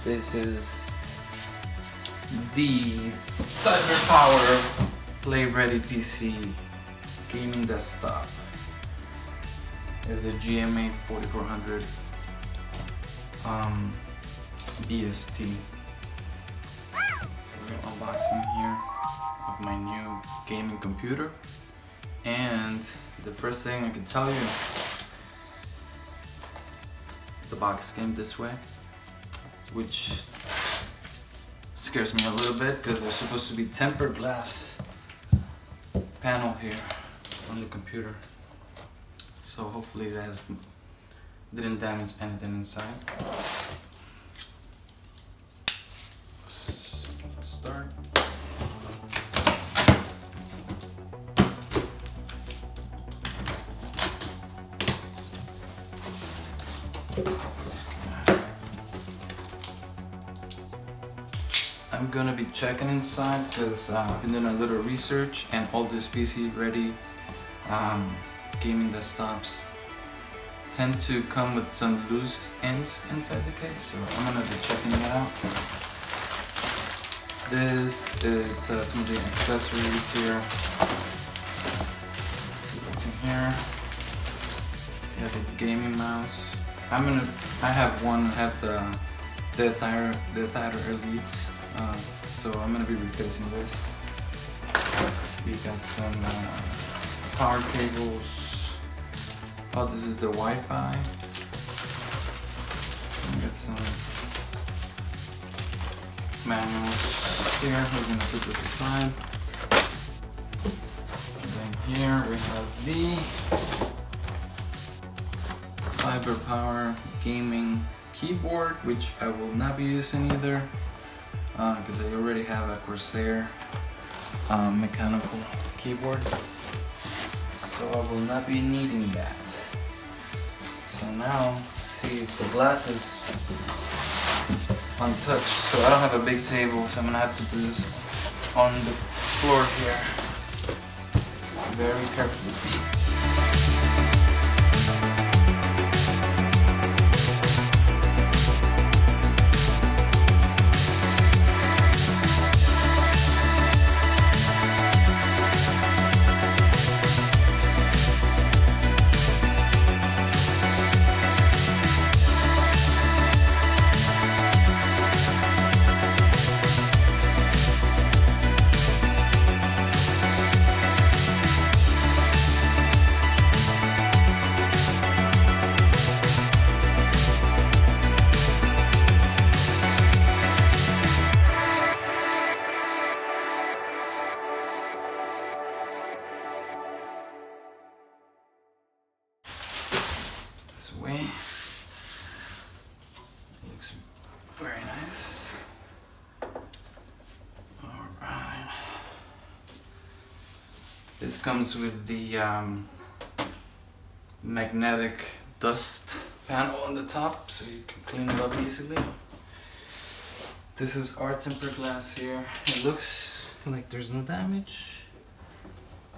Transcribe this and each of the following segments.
This is the CyberPower Play Ready PC gaming desktop. It's a GMA 4400 BST. So we're unboxing here of my new gaming computer. And the first thing I can tell you, the box came this way, which scares me a little bit because there's supposed to be tempered glass panel here on the computer. So hopefully that didn't damage anything inside. Let's start. I'm gonna be checking inside because I've been doing a little research, and all these PC ready gaming desktops tend to come with some loose ends inside the case, so I'm gonna be checking that out. This is some of the accessories here. Let's see what's in here. You have a gaming mouse. I have one. I have the Death Adder Elite. So I'm gonna be replacing this. We got some power cables. Oh, this is the Wi-Fi. We got some manuals here. We're gonna put this aside. And then here we have the CyberPower gaming keyboard, which I will not be using either. Because I already have a Corsair mechanical keyboard, so I will not be needing that. So now, see if the glass is untouched. So I don't have a big table, so I'm gonna have to do this on the floor here, very carefully. This way. Looks very nice. Alright. This comes with the magnetic dust panel on the top, so you can clean it up easily. This is our tempered glass here. It looks like there's no damage.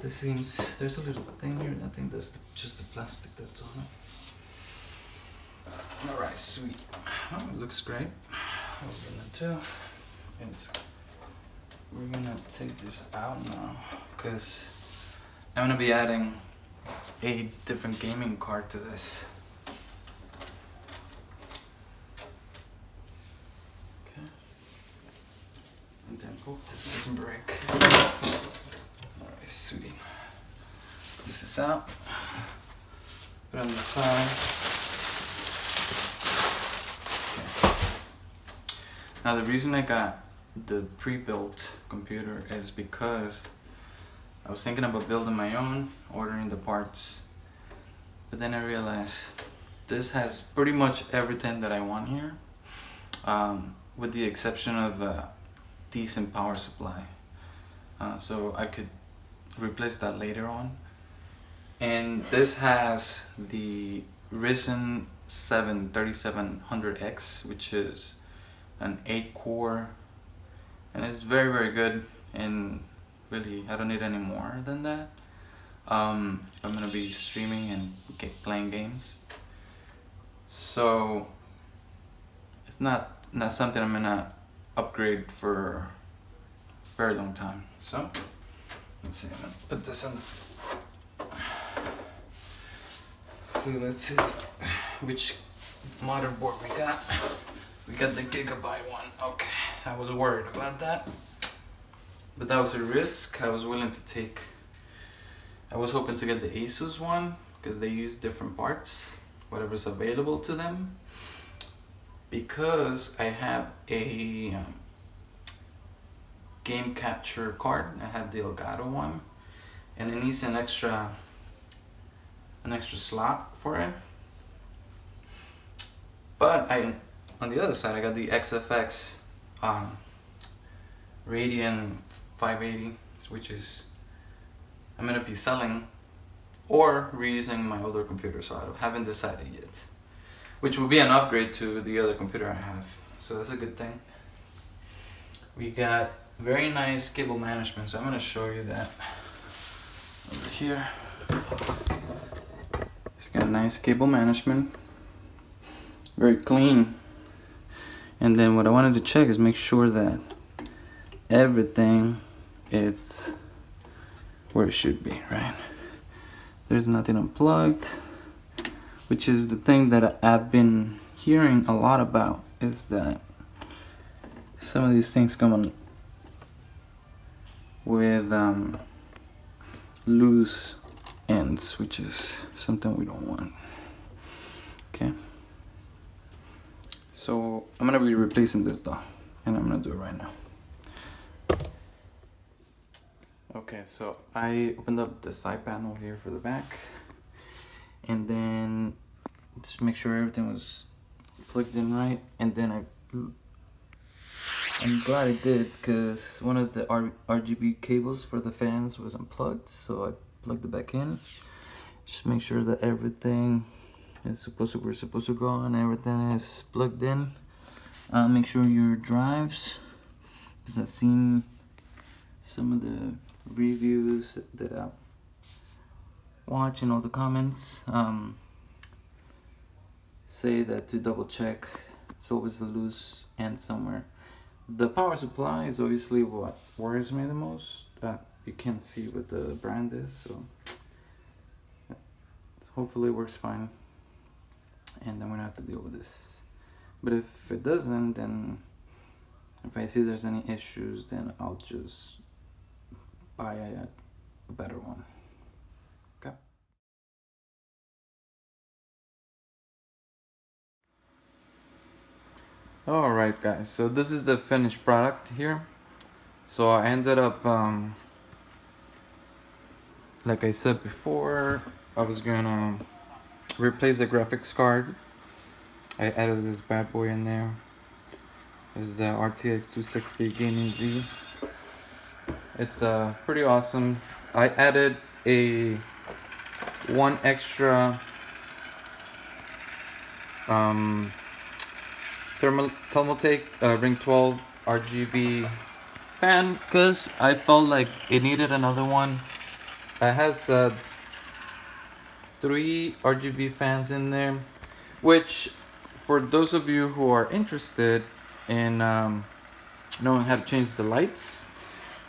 There's a little thing here. I think that's just the plastic that's on it. Alright, sweet. Oh, it looks great. What we're gonna do is we're gonna take this out now, because I'm gonna be adding a different gaming card to this. Okay. And then, oh, this doesn't break. Alright, sweet. This is out. Put it on the side. Now the reason I got the pre-built computer is because I was thinking about building my own, ordering the parts, but then I realized this has pretty much everything that I want here, with the exception of a decent power supply. So I could replace that later on. And this has the Ryzen 7 3700X, which is an 8-core, and it's very, very good, and really I don't need any more than that. I'm gonna be streaming and playing games, so it's not not something I'm gonna upgrade for a very long time. So let's see, I'm gonna put this on the so let's see which motherboard we got. We got the Gigabyte one. Okay, I was worried about that, but that was a risk I was willing to take. I was hoping to get the Asus one because they use different parts, whatever's available to them. Because I have a game capture card, I have the Elgato one, and it needs an extra slot for it. But on the other side, I got the XFX Radeon 580, which is I'm gonna be selling or reusing my older computer, so I haven't decided yet. Which will be an upgrade to the other computer I have, so that's a good thing. We got very nice cable management, so I'm gonna show you that over here. It's got nice cable management, very clean. And then what I wanted to check is make sure that everything is where it should be, right? There's nothing unplugged, which is the thing that I've been hearing a lot about, is that some of these things come on with loose ends, which is something we don't want. Okay, so I'm gonna be replacing this though, and I'm gonna do it right now. Okay, so I opened up the side panel here for the back, and then just make sure everything was plugged in right, and then I'm glad I did, because one of the RGB cables for the fans was unplugged, so I plugged it back in. Just make sure that everything is we're supposed to go and everything is plugged in. Make sure your drives, because I've seen some of the reviews that I've watched and all the comments say that to double check it's always a loose end somewhere. The power supply is obviously what worries me the most. You can't see what the brand is, so hopefully it works fine, and then we don't have to deal with this. But if it doesn't, then if I see there's any issues, then I'll just buy a better one. Okay. Alright guys, so this is the finished product here. So I ended up, like I said before, I was gonna replace the graphics card. I added this bad boy in there. This is the RTX 260 Gaming Z. It's pretty awesome. I added one extra Thermaltake Ring 12 RGB fan, because I felt like it needed another one. It has 3 RGB fans in there, which for those of you who are interested in knowing how to change the lights,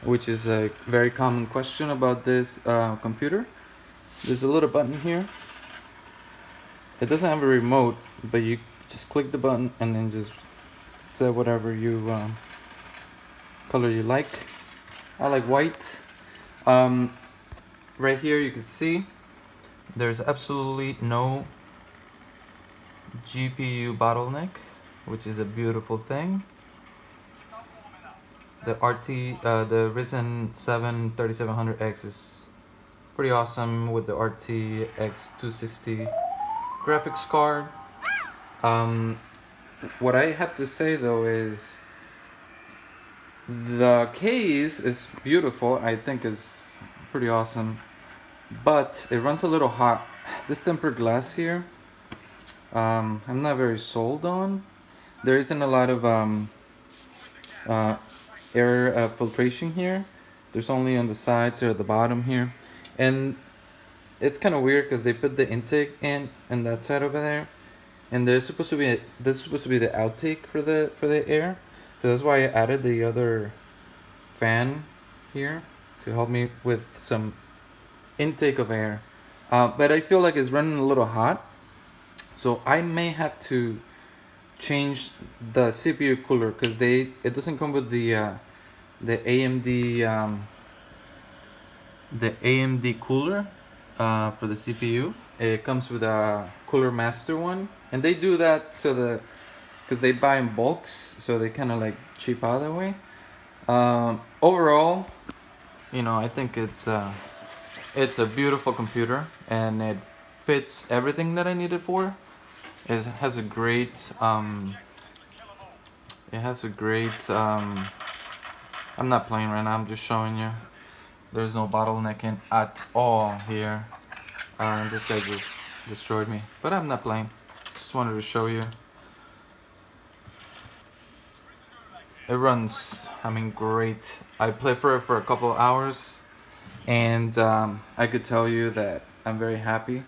which is a very common question about this computer, there's a little button here. It doesn't have a remote, but you just click the button and then just set whatever you color you like. I like white. Right here you can see there's absolutely no GPU bottleneck, which is a beautiful thing. The the Ryzen 7 3700X is pretty awesome with the RTX 260 graphics card. What I have to say though is the case is beautiful. I think is pretty awesome, but it runs a little hot. This tempered glass here, I'm not very sold on. There isn't a lot of air filtration here. There's only on the sides or at the bottom here, and it's kind of weird because they put the intake in that side over there, and there's supposed to be this is supposed to be the outtake for the air, so that's why I added the other fan here to help me with some intake of air. But I feel like it's running a little hot, so I may have to change the CPU cooler because it doesn't come with the AMD cooler for the CPU. It comes with a Cooler Master one, and they do that because they buy in bulks, so they kind of like cheap out that way. Overall, I think it's a beautiful computer, and it fits everything that I need it for. It has a great I'm not playing right now, I'm just showing you. There's no bottlenecking at all here. This guy just destroyed me, but I'm not playing. Just wanted to show you. It runs, great. I played for it for a couple of hours, and I could tell you that I'm very happy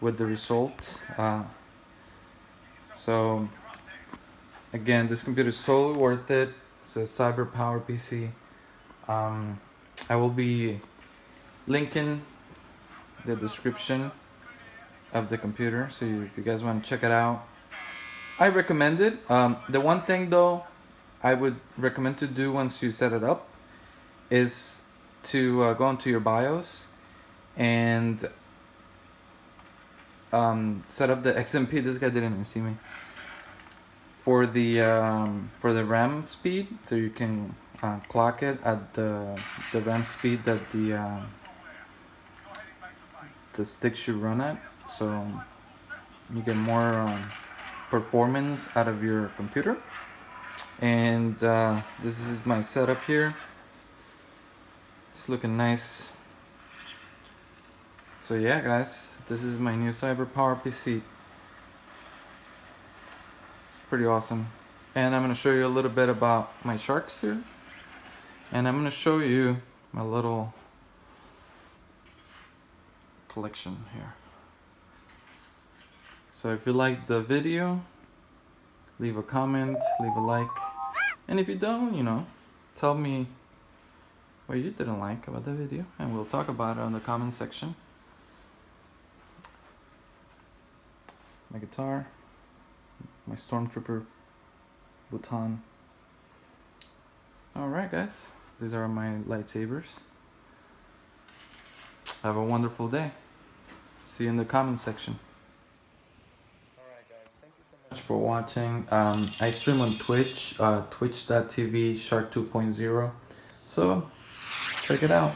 with the result. So again, this computer is totally worth it. It's a Cyber Power PC. I will be linking the description of the computer, so if you guys want to check it out, I recommend it. The one thing though I would recommend to do once you set it up is to go into your BIOS and set up the XMP. This guy didn't even see me. For the RAM speed, so you can clock it at the RAM speed that the stick should run at, so you get more performance out of your computer. And this is my setup here. It's looking nice. So yeah, guys, this is my new Cyber Power PC. It's pretty awesome. And I'm going to show you a little bit about my sharks here. And I'm going to show you my little collection here. So if you liked the video, leave a comment, leave a like. And if you don't, tell me what you didn't like about the video, and we'll talk about it on the comment section. My guitar, my Stormtrooper Bhutan. Alright guys, these are my lightsabers. Have a wonderful day. See you in the comment section. Alright guys, thank you so much for watching. I stream on Twitch, twitch.tv Shark 2.0. So check it out.